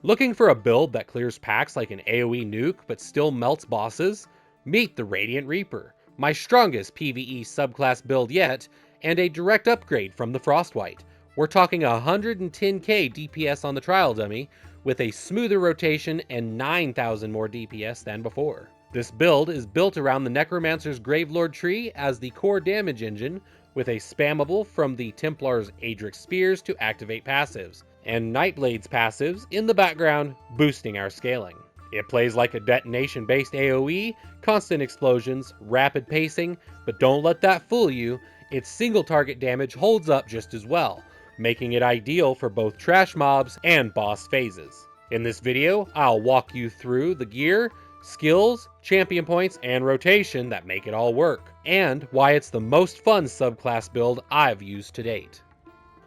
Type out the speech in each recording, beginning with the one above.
Looking for a build that clears packs like an AoE nuke but still melts bosses? Meet the Radiant Reaper, my strongest PvE subclass build yet, and a direct upgrade from the Frostwite. We're talking 110k DPS on the trial dummy, with a smoother rotation and 9,000 more DPS than before. This build is built around the Necromancer's Gravelord tree as the core damage engine, with a spammable from the Templar's Adrix Spears to activate passives, and Nightblade's passives in the background boosting our scaling. It plays like a detonation-based AoE, constant explosions, rapid pacing, but don't let that fool you, its single target damage holds up just as well, making it ideal for both trash mobs and boss phases. In this video, I'll walk you through the gear, skills, champion points, and rotation that make it all work, and why it's the most fun subclass build I've used to date.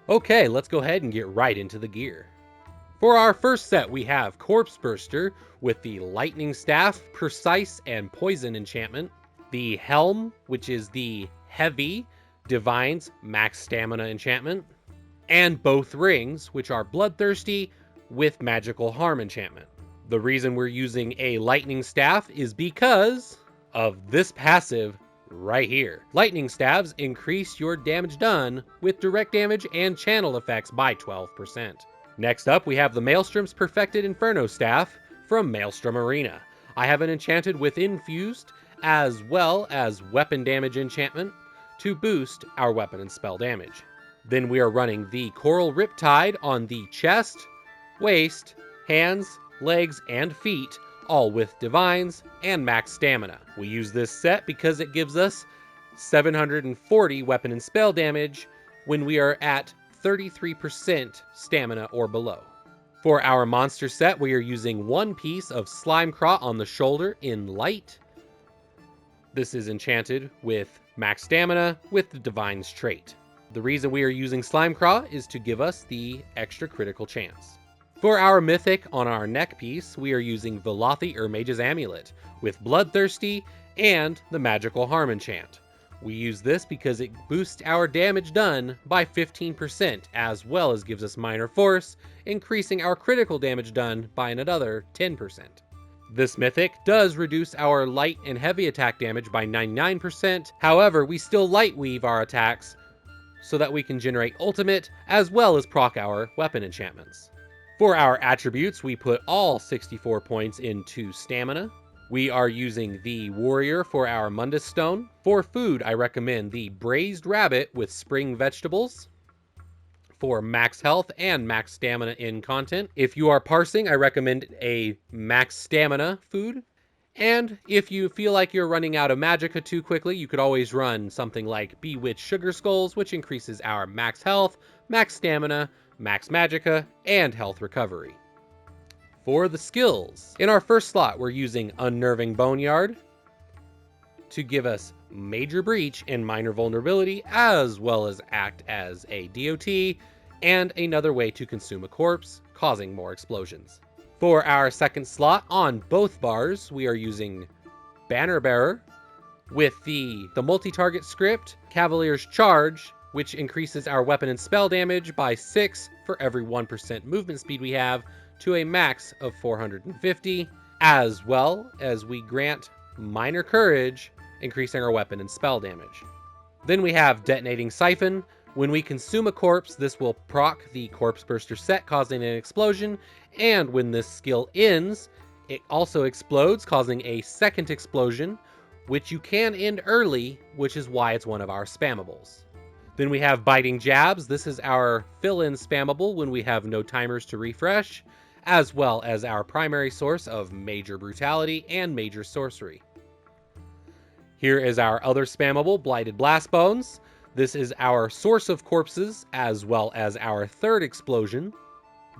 Okay, let's go ahead and get right into the gear. For our first set, we have Corpse Burster with the Lightning Staff, Precise, and Poison enchantment, the Helm, which is the Heavy, Divine's Max Stamina enchantment, and both rings, which are Bloodthirsty with Magical Harm enchantment. The reason we're using a Lightning Staff is because of this passive right here. Lightning Stabs increase your damage done with direct damage and channel effects by 12%. Next up, we have the Maelstrom's Perfected Inferno Staff from Maelstrom Arena. I have it enchanted with Infused, as well as Weapon Damage enchantment to boost our weapon and spell damage. Then we are running the Coral Riptide on the chest, waist, hands, legs, and feet, all with Divines and max stamina. We use this set because it gives us 740 weapon and spell damage when we are at 33% stamina or below. For our monster set, we are using one piece of Slimecraw on the shoulder in light. This is enchanted with max stamina with the Divine's trait. The reason we are using Slimecraw is to give us the extra critical chance. For our mythic on our neck piece, we are using Velothi Mage's Amulet with Bloodthirsty and the Magical Harm enchant. We use this because it boosts our damage done by 15%, as well as gives us Minor Force, increasing our critical damage done by another 10%. This mythic does reduce our light and heavy attack damage by 99%, however, we still light weave our attacks so that we can generate ultimate, as well as proc our weapon enchantments. For our attributes, we put all 64 points into stamina. We are using the warrior for our Mundus Stone. For food, I recommend the braised rabbit with spring vegetables for max health and max stamina in content. If you are parsing, I recommend a max stamina food. And if you feel like you're running out of magicka too quickly, you could always run something like Bewitched Sugar Skulls, which increases our max health, max stamina, max magicka, and health recovery. For the skills, in our first slot, we're using Unnerving Boneyard to give us Major Breach and Minor Vulnerability, as well as act as a DOT and another way to consume a corpse, causing more explosions. For our second slot, on both bars, we are using Banner Bearer with the multi-target script, Cavalier's Charge, which increases our weapon and spell damage by 6 for every 1% movement speed we have to a max of 450, as well as we grant Minor Courage, increasing our weapon and spell damage. Then we have Detonating Siphon. When we consume a corpse, this will proc the Corpse Burster set, causing an explosion, and when this skill ends, it also explodes, causing a second explosion, which you can end early, which is why it's one of our spammables. Then we have Biting Jabs. This is our fill-in spammable when we have no timers to refresh, as well as our primary source of Major Brutality and Major Sorcery. Here is our other spammable, Blighted Blastbones. This is our source of corpses, as well as our third explosion.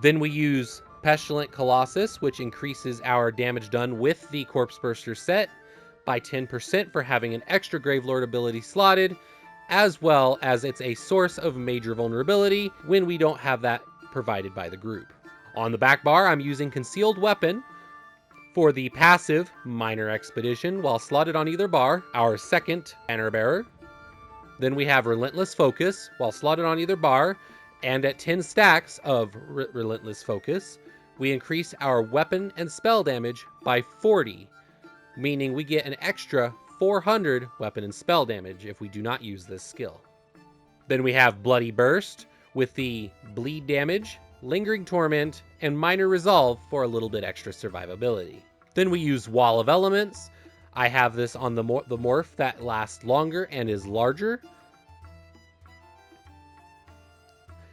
Then we use Pestilent Colossus, which increases our damage done with the Corpse Burster set by 10% for having an extra Gravelord ability slotted, as well as it's a source of major vulnerability when we don't have that provided by the group. On the back bar, I'm using Concealed Weapon for the passive Minor Expedition while slotted on either bar, our second Banner Bearer. Then we have Relentless Focus while slotted on either bar, and at 10 stacks of Relentless Focus, we increase our weapon and spell damage by 40, meaning we get an extra 400 weapon and spell damage if we do not use this skill. Then we have Bloody Burst with the bleed damage, lingering torment, and minor resolve for a little bit extra survivability. Then we use Wall of Elements. I have this on the morph that lasts longer and is larger.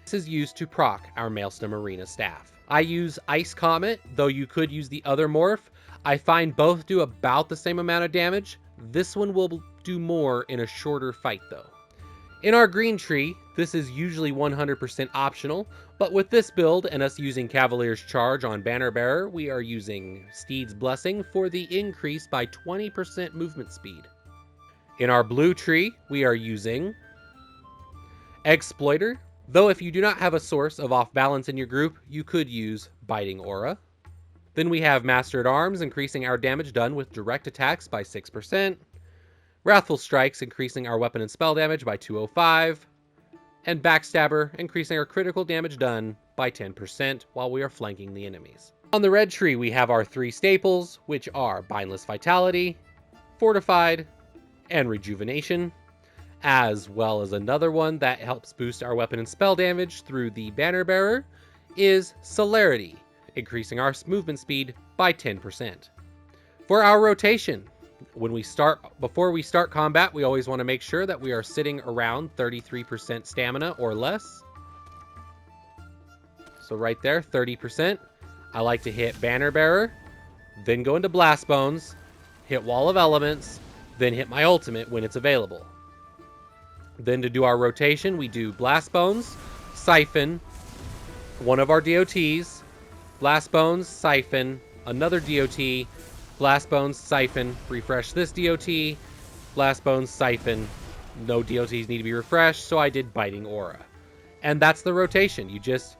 This is used to proc our Maelstrom Arena staff. I use Ice Comet, though you could use the other morph. I find both do about the same amount of damage. This one will do more in a shorter fight though. In our green tree, this is usually 100% optional, but with this build and us using Cavalier's Charge on Banner Bearer, we are using Steed's Blessing for the increase by 20% movement speed. In our blue tree, we are using Exploiter, though if you do not have a source of off balance in your group, you could use Biting Aura. Then we have Master at Arms, increasing our damage done with direct attacks by 6%. Wrathful Strikes, increasing our weapon and spell damage by 205. And Backstabber, increasing our critical damage done by 10% while we are flanking the enemies. On the red tree, we have our 3 staples, which are Bindless Vitality, Fortified, and Rejuvenation, as well as another one that helps boost our weapon and spell damage through the Banner Bearer is Celerity, increasing our movement speed by 10%. For our rotation, before we start combat, we always want to make sure that we are sitting around 33% stamina or less. So right there, 30%. I like to hit Banner Bearer, then go into Blast Bones, hit Wall of Elements, then hit my ultimate when it's available. Then to do our rotation, we do Blast Bones, Siphon, one of our DOTs, Blast Bones, Siphon, another DOT, Blast Bones, Siphon, refresh this DOT, Blast Bones, Siphon, no DOTs need to be refreshed, so I did Biting Aura. And that's the rotation. You just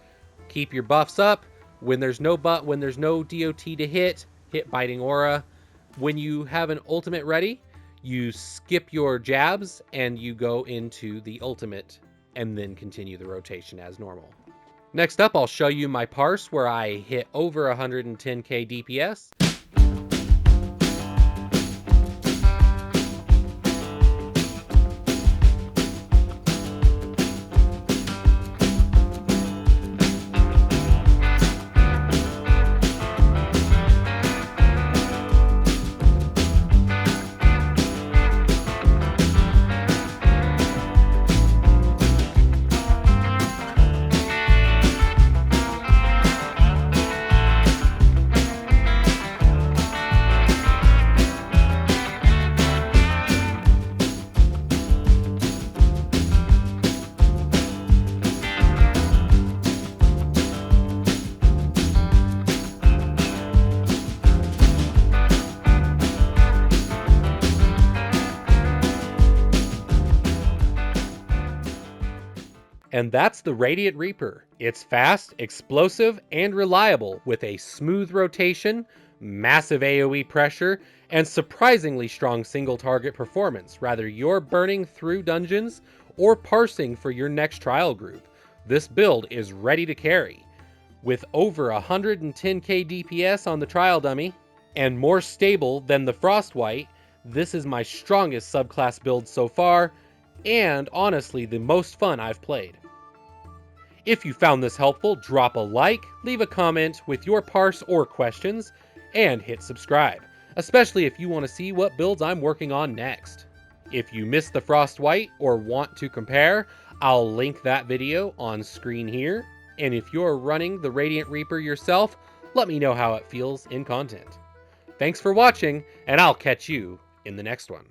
keep your buffs up. When there's no DOT to hit Biting Aura. When you have an ultimate ready, you skip your jabs and you go into the ultimate and then continue the rotation as normal. Next up, I'll show you my Parse where I hit over 110k DPS. And that's the Radiant Reaper. It's fast, explosive, and reliable with a smooth rotation, massive AoE pressure, and surprisingly strong single target performance, whether you're burning through dungeons or parsing for your next trial group. This build is ready to carry. With over 110k DPS on the trial dummy, and more stable than the Frostwite, this is my strongest subclass build so far, and honestly the most fun I've played. If you found this helpful, drop a like, leave a comment with your parse or questions, and hit subscribe, especially if you want to see what builds I'm working on next. If you missed the Frostwite or want to compare, I'll link that video on screen here, and if you're running the Radiant Reaper yourself, let me know how it feels in content. Thanks for watching, and I'll catch you in the next one.